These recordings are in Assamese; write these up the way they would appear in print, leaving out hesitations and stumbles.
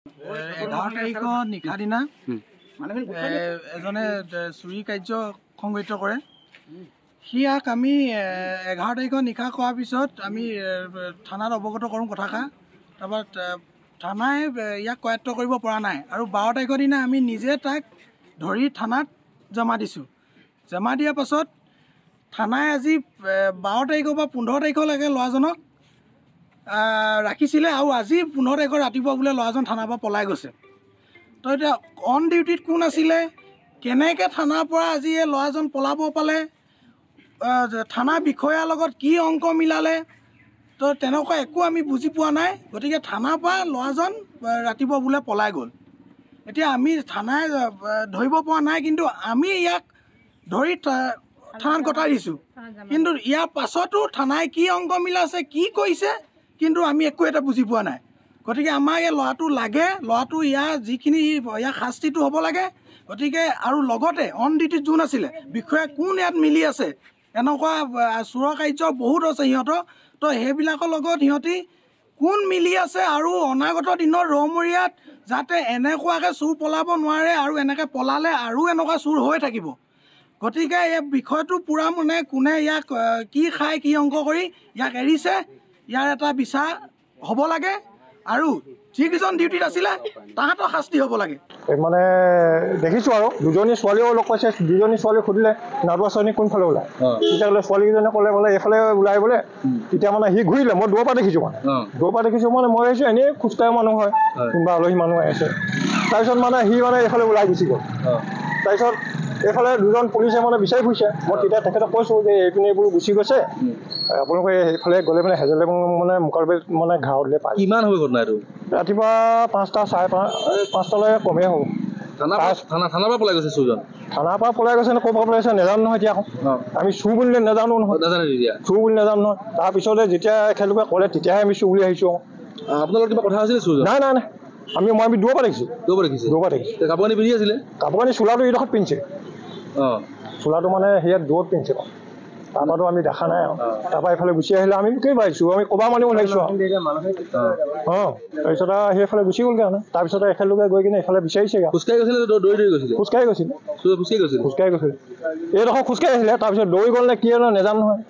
11 তাৰিখৰ নিশা দিনা এজনে চুৰি কাৰ্য সংঘটিত কৰে। সিয়াক আমি 11 তাৰিখৰ নিশা কৰাৰ পিছত আমি থানাত অৱগত কৰোঁ কথাষাৰ। তাৰপৰা থানাই ইয়াক কৰায়ত্ব কৰিব পৰা নাই আৰু 12 তাৰিখৰ দিনা আমি নিজে তাক ধৰি থানাত জমা দিছোঁ। জমা দিয়াৰ পাছত থানাই আজি 12 তাৰিখৰ পৰা 15 তাৰিখলৈকে ল'ৰাজনক ৰাখিছিলে আৰু আজি 15 তাৰিখৰ ৰাতিপুৱা বোলে ল'ৰাজন থানাৰ পৰা পলাই গৈছে। তো এতিয়া অন ডিউটিত কোন আছিলে, কেনেকৈ থানাৰ পৰা আজি এই ল'ৰাজন পলাব পালে, থানা বিষয়াৰ লগত কি অংক মিলালে, তো তেনেকুৱা একো আমি বুজি পোৱা নাই। গতিকে থানাৰ পৰা ল'ৰাজন ৰাতিপুৱা বোলে পলাই গ'ল। এতিয়া আমি থানাই ধৰিব পৰা নাই, কিন্তু আমি ইয়াক ধৰি থানাত গতাই দিছোঁ। কিন্তু ইয়াৰ পাছতো থানাই কি অংক মিলাইছে, কি কৰিছে, কিন্তু আমি একো এটা বুজি পোৱা নাই। গতিকে আমাক এই ল'ৰাটো লাগে, ল'ৰাটো ইয়াৰ যিখিনি ইয়াৰ শাস্তিটো হ'ব লাগে। গতিকে আৰু লগতে অন ডিউটিত যোন আছিলে বিষয়া কোন ইয়াত মিলি আছে, এনেকুৱা চোৰৰ কাৰ্য বহুত আছে সিহঁতৰ। তো সেইবিলাকৰ লগত সিহঁতি কোন মিলি আছে আৰু অনাগত দিনৰ ৰমৰীয়াত যাতে এনেকুৱাকৈ চোৰ পলাব নোৱাৰে আৰু এনেকৈ পলালে আৰু এনেকুৱা চোৰ হৈ থাকিব। গতিকে এই বিষয়টো পূৰা মানে কোনে ইয়াক কি খাই কি অংক কৰি ইয়াক এৰিছে, ইয়াৰ এটা বিচাৰ হ'ব লাগে আৰু যিকেইজন ডিউটিত আছিলে তাহাঁতৰ শাস্তি হ'ব লাগে। মানে দেখিছোঁ আৰু দুজনী ছোৱালীও লগ পাইছে। দুজনী ছোৱালী সুধিলে নাটুৱা ছোৱালী কোনফালে ওলায়, তেতিয়া বোলে ছোৱালীকেইজনে ক'লে এইফালে ওলাই বোলে। তেতিয়া মানে সি ঘূৰিলে, মই দূৰৰ পৰা দেখিছোঁ, দূৰৰ পৰা দেখিছোঁ মানে মই আহিছোঁ এনেই খোজকাঢ়া মানুহ হয়, কোনোবা আলহী মানুহ আহিছে। তাৰপিছত মানে সি মানে এইফালে ওলাই গুচি গ'ল। তাৰপিছত এইফালে দুজন পুলিচে মানে বিচাৰি ফুৰিছে। মই তেতিয়া তেখেতক কৈছোঁ যে এইপিনে এইবোৰ গুচি গৈছে, আপোনালোকে সেইফালে গ'লে মানে হেজেলে মানে মোকাবিল মানে ঘাঁহ দিলে পায়। কিমান হৈ ঘটনা এইটো? ৰাতিপুৱা 5টা, 5:30লৈকে কমেই হ'ব। থানাৰ পৰা পলাই গৈছে চুৰজন? থানাৰ পৰা পলাই গৈছে নে ক'ৰ পৰা পলাই গৈছে নাজানো নহয়। এতিয়া আমি চুৰ বুলি নাজানো নহয়, চুৰ বুলি নাজানো নহয়। তাৰপিছতে যেতিয়া এখেতলোকে ক'লে তেতিয়াহে আমি চুৰ বুলি আহিছোঁ। আপোনালোকৰ কিবা কথা হৈছিলে চুৰজন? নাই নাই নাই, আমি দূৰৰ পৰা দেখিছোঁ। দূৰৰ পৰা দেখিছোঁ। কাপোৰ কানি পিন্ধি আছিলে? কাপোৰ কানি চোলাটো এইডোখৰত পিন্ধিছে। চোলাটো মানে সেয়াত দূৰত পিন্ধিছে। তাৰপৰাতো আমি দেখা নাই আৰু। তাৰপৰা এইফালে গুচি আহিলে আমি কেই পাৰিছোঁ, আমি ক'বা মানুহ ওলাইছোঁ আৰু। তাৰপিছত আৰু সেইফালে গুচি গ'লগৈ আৰু। তাৰপিছতে এখেতলোকে গৈ কিনে এইফালে বিচাৰিছেগৈ। খোজকাঢ়ি গৈছিলে, দৌৰি গৈছিলে? খোজকাঢ়ি গৈছিলে। এইডোখৰ খোজকাঢ়ি আহিলে, তাৰপিছত দৌৰি গ'ল নে কি নাজানো নহয়।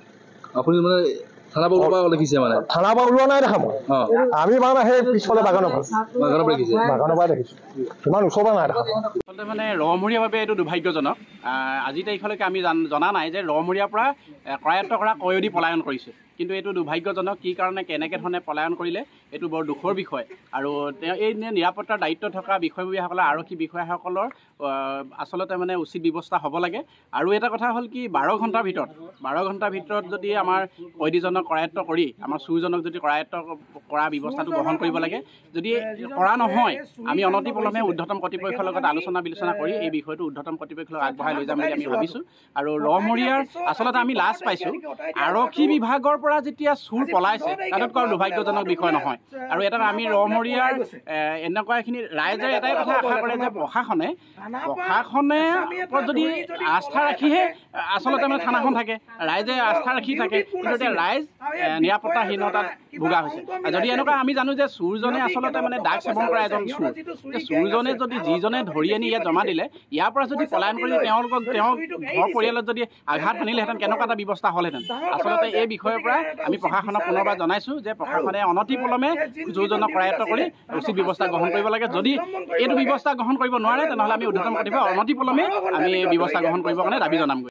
আপুনি মানে থানাৰ পৰা দেখিছে? মানে থানাৰ পৰা ওলোৱা নাই দেখা মই। আমি মানে সেই পিছফালে বাগানৰ পৰা দেখিছোঁ, ইমান ওচৰৰ পৰা নাই দেখা। আচলতে মানে ৰমৰীয়াভাৱে এইটো দুৰ্ভাগ্যজনক। আজি তাৰিখলৈকে আমি জনা নাই যে ৰমৰীয়াৰ পৰা কৰায়ত্ব কৰা কয়দী পলায়ন কৰিছে। কিন্তু এইটো দুৰ্ভাগ্যজনক। কি কাৰণে কেনেকৈ ধৰণে পলায়ন কৰিলে এইটো বৰ দুখৰ বিষয়। আৰু তেওঁ এই নিৰাপত্তাৰ দায়িত্ব থকা বিষয়ববীয়াসকলৰ, আৰক্ষী বিষয়াসকলৰ আচলতে মানে উচিত ব্যৱস্থা হ'ব লাগে। আৰু এটা কথা হ'ল কি, 12 ঘণ্টাৰ ভিতৰত যদি আমাৰ কয়দীজনক কৰায়ত্ব কৰি আমাৰ চুৰজনক যদি কৰায়ত্ব কৰা ব্যৱস্থাটো গ্ৰহণ কৰিব লাগে। যদি কৰা নহয়, আমি অনতিপলমে ঊৰ্ধ্বতম কৰ্তৃপক্ষৰ লগত আলোচনা বিলোচনা কৰি এই বিষয়টো ঊৰ্ধ্বতম কৰ্তৃপক্ষলৈ আগবঢ়াই লৈ যাম বুলি আমি ভাবিছোঁ। আৰু ৰমৰীয়াৰ আচলতে আমি লাজ পাইছোঁ। আৰক্ষী বিভাগৰ পৰা যেতিয়া চুৰ পলাইছে তাতকৈ দুৰ্ভাগ্যজনক বিষয় নহয়। আৰু এটা আমি ৰমৰীয়াৰ এনেকুৱা এখিনি ৰাইজে এটাই কথা আশা কৰে যে প্ৰশাসনে যদি আস্থা ৰাখিহে আচলতে মানে থানাখন থাকে, ৰাইজে আস্থা ৰাখি থাকে। কিন্তু এতিয়া ৰাইজ নিৰাপত্তাহীনতাত ভোগা হৈছে। যদি এনেকুৱা আমি জানো যে চুৰজনে আচলতে মানে দাগ সেৱন কৰা এজন চুৰ, চুৰজনে যদি যিজনে ধৰি আনি ইয়াত জমা দিলে, ইয়াৰ পৰা যদি পলায়ন কৰি তেওঁৰ ঘৰ পৰিয়ালত যদি আঘাত আনিলেহেঁতেন, কেনেকুৱা এটা ব্যৱস্থা হ'লহেঁতেন। আচলতে এই বিষয়ৰ পৰা আমি প্ৰশাসনক পুনৰবাৰ জনাইছোঁ যে প্ৰশাসনে অনতিপলমে চুৰজনক কৰায়ত্ব কৰি উচিত ব্যৱস্থা গ্ৰহণ কৰিব লাগে। যদি এইটো ব্যৱস্থা গ্ৰহণ কৰিব নোৱাৰে, তেনেহ'লে আমি ঊৰ্ধ্বতম কৰ্তৃপক্ষক অনতিপলমে আমি ব্যৱস্থা গ্ৰহণ কৰিবৰ কাৰণে দাবী জনামগৈ।